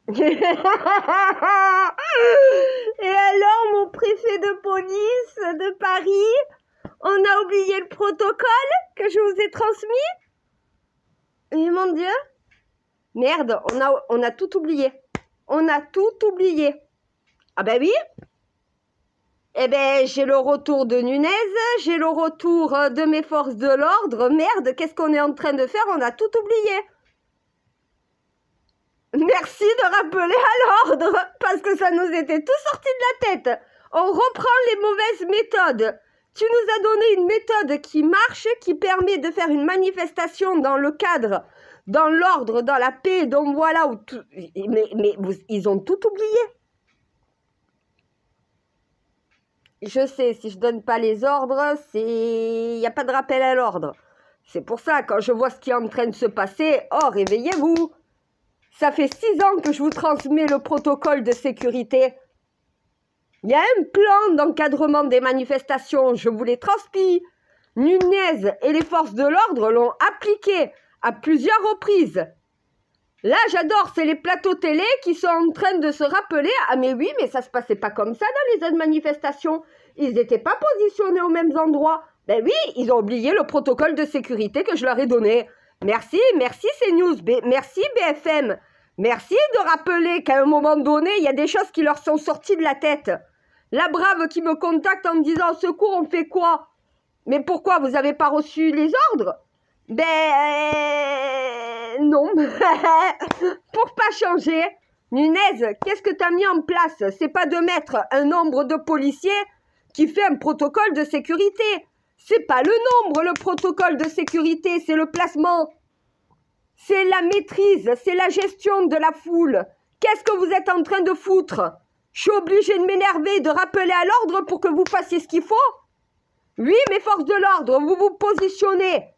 Et alors, mon préfet de police de Paris, on a oublié le protocole que je vous ai transmis? Et mon Dieu, merde, on a tout oublié. On a tout oublié. Ah ben oui. Eh ben, j'ai le retour de Nunez, j'ai le retour de mes forces de l'ordre. Merde, qu'est-ce qu'on est en train de faire? On a tout oublié. Merci de rappeler à l'ordre, parce que ça nous était tout sorti de la tête. On reprend les mauvaises méthodes. Tu nous as donné une méthode qui marche, qui permet de faire une manifestation dans le cadre, dans l'ordre, dans la paix. Donc voilà, où tout... mais ils ont tout oublié. Je sais, si je donne pas les ordres, il n'y a pas de rappel à l'ordre. C'est pour ça, quand je vois ce qui est en train de se passer, oh, réveillez-vous. Ça fait 6 ans que je vous transmets le protocole de sécurité. Il y a un plan d'encadrement des manifestations, je vous l'ai transmis. Nunez et les forces de l'ordre l'ont appliqué à plusieurs reprises. Là, j'adore, c'est les plateaux télé qui sont en train de se rappeler. Ah mais oui, mais ça se passait pas comme ça dans les autres manifestations. Ils n'étaient pas positionnés aux mêmes endroits. Ben oui, ils ont oublié le protocole de sécurité que je leur ai donné. Merci, merci CNews, merci BFM. Merci de rappeler qu'à un moment donné, il y a des choses qui leur sont sorties de la tête. La brave qui me contacte en me disant « Secours, on fait quoi ?» Mais pourquoi, vous n'avez pas reçu les ordres? Ben non. Pour pas changer, Nunez, qu'est-ce que tu as mis en place? C'est pas de mettre un nombre de policiers qui fait un protocole de sécurité. C'est pas le nombre, le protocole de sécurité, c'est le placement. C'est la maîtrise, c'est la gestion de la foule. Qu'est-ce que vous êtes en train de foutre? Je suis obligée de m'énerver, de rappeler à l'ordre pour que vous fassiez ce qu'il faut. Oui, mes forces de l'ordre, vous vous positionnez.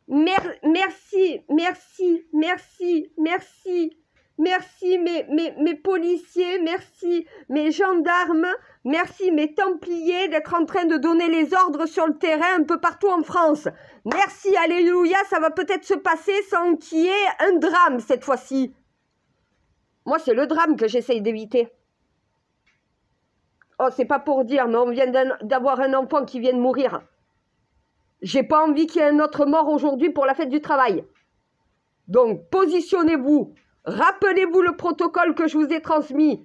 Merci, merci, merci, merci, merci mes policiers, merci mes gendarmes, merci mes templiers d'être en train de donner les ordres sur le terrain un peu partout en France. Merci, alléluia, ça va peut-être se passer sans qu'il y ait un drame cette fois-ci. Moi, c'est le drame que j'essaye d'éviter. Oh, c'est pas pour dire, mais on vient d'avoir un enfant qui vient de mourir. J'ai pas envie qu'il y ait un autre mort aujourd'hui pour la fête du travail. Donc, positionnez-vous. Rappelez-vous le protocole que je vous ai transmis.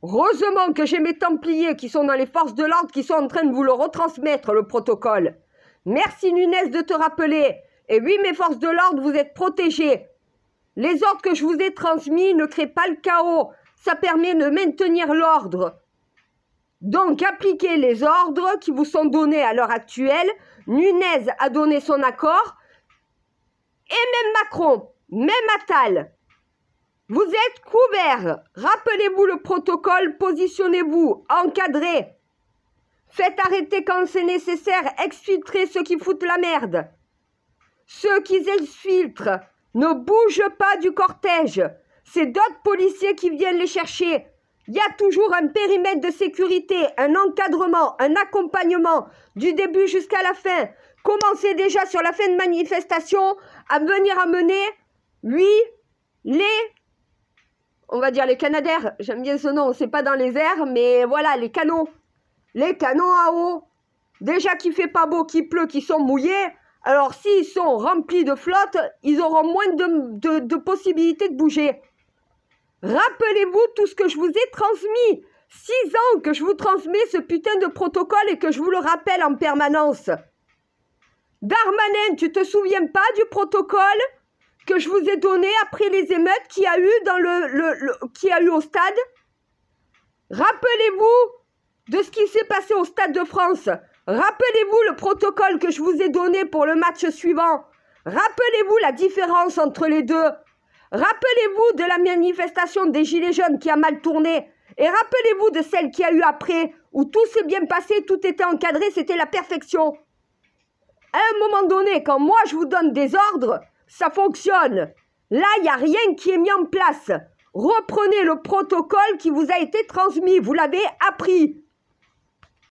Heureusement que j'ai mes templiers qui sont dans les forces de l'ordre qui sont en train de vous le retransmettre, le protocole. Merci Nunez de te rappeler. Et oui, mes forces de l'ordre, vous êtes protégés. Les ordres que je vous ai transmis ne créent pas le chaos. Ça permet de maintenir l'ordre. Donc, appliquez les ordres qui vous sont donnés à l'heure actuelle. Nunez a donné son accord. Et même Macron, même Attal. Vous êtes couverts. Rappelez-vous le protocole, positionnez-vous, encadrez. Faites arrêter quand c'est nécessaire, exfiltrez ceux qui foutent la merde. Ceux qui exfiltrent ne bougent pas du cortège. C'est d'autres policiers qui viennent les chercher. Il y a toujours un périmètre de sécurité, un encadrement, un accompagnement du début jusqu'à la fin. Commencez déjà sur la fin de manifestation à venir amener, on va dire les canadaires, j'aime bien ce nom, c'est pas dans les airs, mais voilà, les canons à eau. Déjà qu'il fait pas beau, qu'il pleut, qu'ils sont mouillés, alors s'ils sont remplis de flotte, ils auront moins de possibilités de bouger. Rappelez-vous tout ce que je vous ai transmis. 6 ans que je vous transmets ce putain de protocole et que je vous le rappelle en permanence. Darmanin, tu te souviens pas du protocole que je vous ai donné après les émeutes qu'il y a eu au stade? Rappelez-vous de ce qui s'est passé au Stade de France. Rappelez-vous le protocole que je vous ai donné pour le match suivant. Rappelez-vous la différence entre les deux. Rappelez-vous de la manifestation des Gilets jaunes qui a mal tourné. Et rappelez-vous de celle qu'il y a eu après, où tout s'est bien passé, tout était encadré, c'était la perfection. À un moment donné, quand moi je vous donne des ordres, ça fonctionne. Là, il n'y a rien qui est mis en place. Reprenez le protocole qui vous a été transmis, vous l'avez appris.